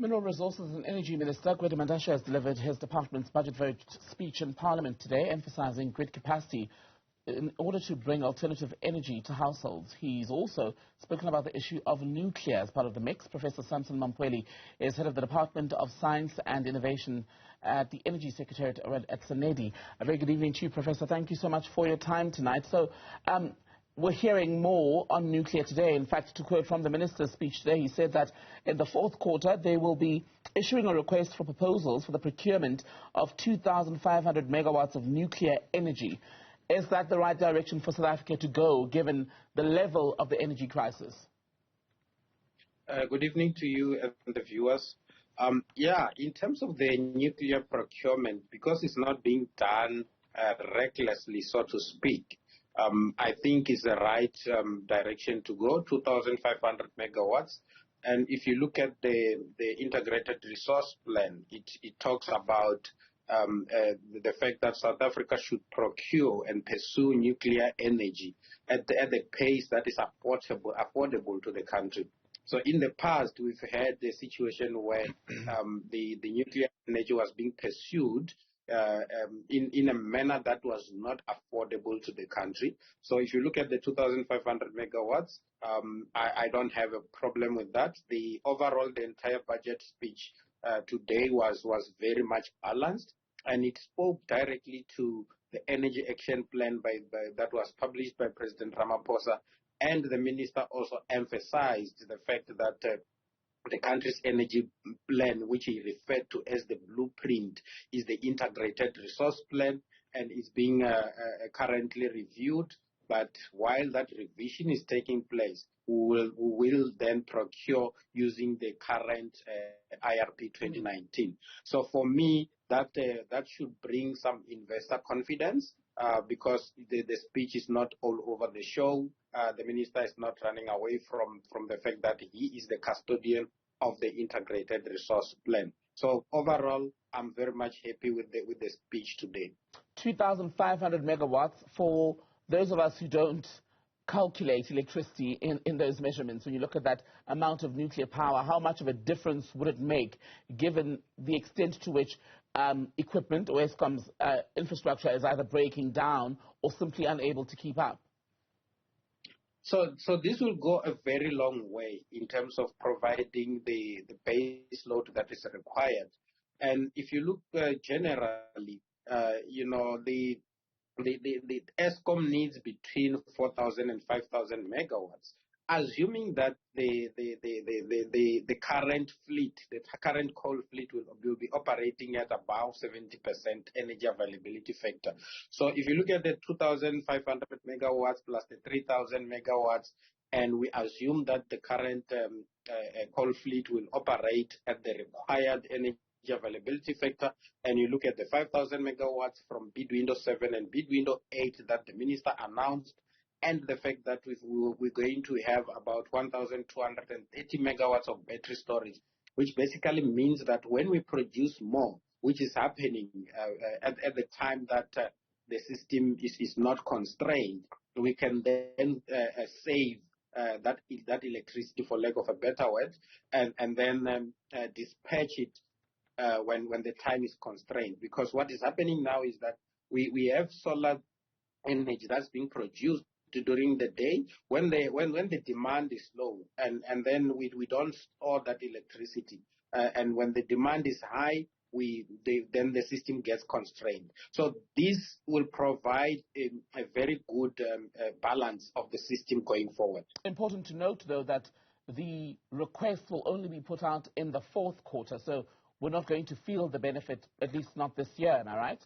Mineral Resources and Energy Minister Gwede has delivered his department's budget vote speech in Parliament today, emphasizing grid capacity in order to bring alternative energy to households. He's also spoken about the issue of nuclear as part of the mix. Professor Sampson Mamphweli is head of the Department of Science and Innovation at the Energy Secretariat at SANEDI. A very good evening to you, Professor. Thank you so much for your time tonight. We're hearing more on nuclear today. In fact, to quote from the minister's speech today, he said that in the fourth quarter, they will be issuing a request for proposals for the procurement of 2,500 megawatts of nuclear energy. Is that the right direction for South Africa to go, given the level of the energy crisis? Good evening to you and the viewers. In terms of the nuclear procurement, because it's not being done recklessly, so to speak, I think is the right direction to go, 2,500 megawatts. And if you look at the integrated resource plan, it talks about the fact that South Africa should procure and pursue nuclear energy at the pace that is affordable to the country. So in the past, we've had the situation where the nuclear energy was being pursued in a manner that was not affordable to the country. So if you look at the 2,500 megawatts, I don't have a problem with that. The entire budget speech today was very much balanced, and it spoke directly to the energy action plan that was published by President Ramaphosa, and the minister also emphasized the fact that the country's energy plan, which he referred to as the blueprint, is the integrated resource plan, and is being currently reviewed. But while that revision is taking place, we will then procure using the current IRP 2019. So for me, that should bring some investor confidence because the speech is not all over the show. The minister is not running away from the fact that he is the custodian of the integrated resource plan. So overall, I'm very much happy with the speech today. 2,500 megawatts for those of us who don't calculate electricity in those measurements. When you look at that amount of nuclear power, how much of a difference would it make given the extent to which equipment or Eskom's infrastructure is either breaking down or simply unable to keep up? So this will go a very long way in terms of providing the base load that is required. And if you look generally, the Eskom needs between 4,000 and 5,000 megawatts, assuming that the current fleet, the current coal fleet will be operating at about 70% energy availability factor. So if you look at the 2,500 megawatts plus the 3,000 megawatts, and we assume that the current coal fleet will operate at the required energy availability factor, and you look at the 5,000 megawatts from bid window 7 and bid window 8 that the minister announced, and the fact that we're going to have about 1,230 megawatts of battery storage, which basically means that when we produce more, which is happening at the time that the system is not constrained, we can then save that electricity, for lack of a better word, and then dispatch it when the time is constrained. Because what is happening now is that we have solar energy that's being produced during the day when the demand is low, and then we don't store that electricity, and when the demand is high, then the system gets constrained. So this will provide a very good balance of the system going forward. Important to note, though, that the request will only be put out in the fourth quarter, so we're not going to feel the benefit, at least not this year, am I right?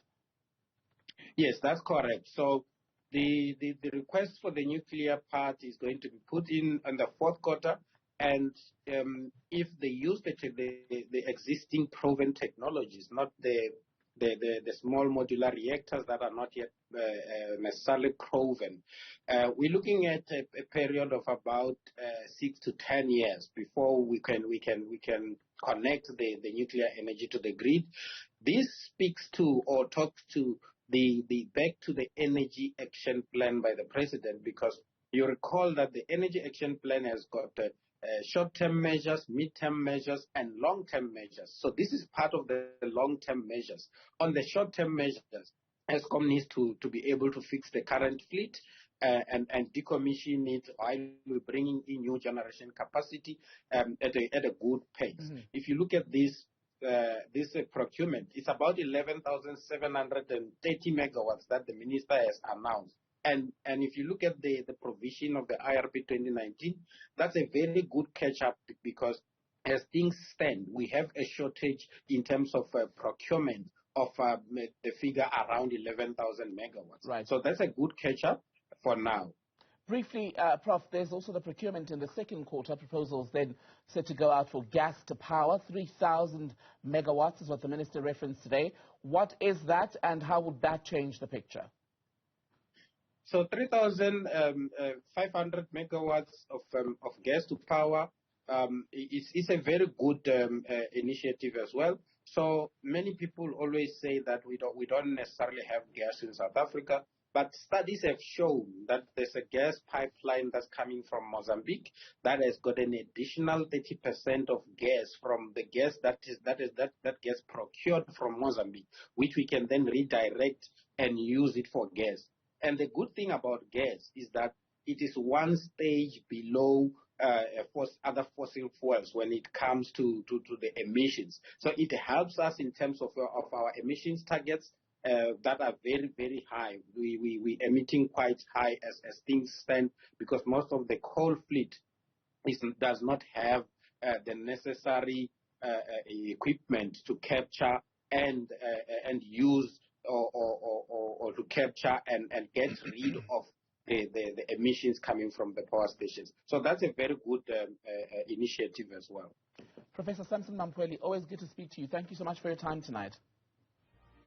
Yes, that's correct. So the request for the nuclear part is going to be put in the fourth quarter, and if they use the existing proven technologies, not the small modular reactors that are not yet necessarily proven, we're looking at a period of about 6 to 10 years before we can connect the nuclear energy to the grid. This speaks to or talks to the back to the energy action plan by the president, because you recall that the energy action plan has got short-term measures, mid-term measures, and long-term measures. So this is part of the long-term measures. On the short-term measures, Eskom needs to be able to fix the current fleet and decommission it while we're bringing in new generation capacity at a good pace. Mm-hmm. If you look at this procurement, it's about 11,730 megawatts that the minister has announced. And if you look at the provision of the IRP 2019, that's a very good catch-up because as things stand, we have a shortage in terms of procurement of the figure around 11,000 megawatts. Right. So that's a good catch-up for now. Briefly, Prof, there's also the procurement in the second quarter. Proposals then set to go out for gas to power. 3,000 megawatts is what the minister referenced today. What is that, and how would that change the picture? So 3,500 megawatts of gas to power is a very good initiative as well. So many people always say that we don't necessarily have gas in South Africa, but studies have shown that there's a gas pipeline that's coming from Mozambique that has got an additional 30% of gas from the gas that gets procured from Mozambique, which we can then redirect and use it for gas. And the good thing about gas is that it is one stage below other fossil fuels when it comes to the emissions. So it helps us in terms of our emissions targets that are very, very high. We emitting quite high as things stand because most of the coal fleet does not have the necessary equipment to capture and use or to capture and get rid of the emissions coming from the power stations. So that's a very good initiative as well. Professor Sampson Mamphweli, always good to speak to you. Thank you so much for your time tonight.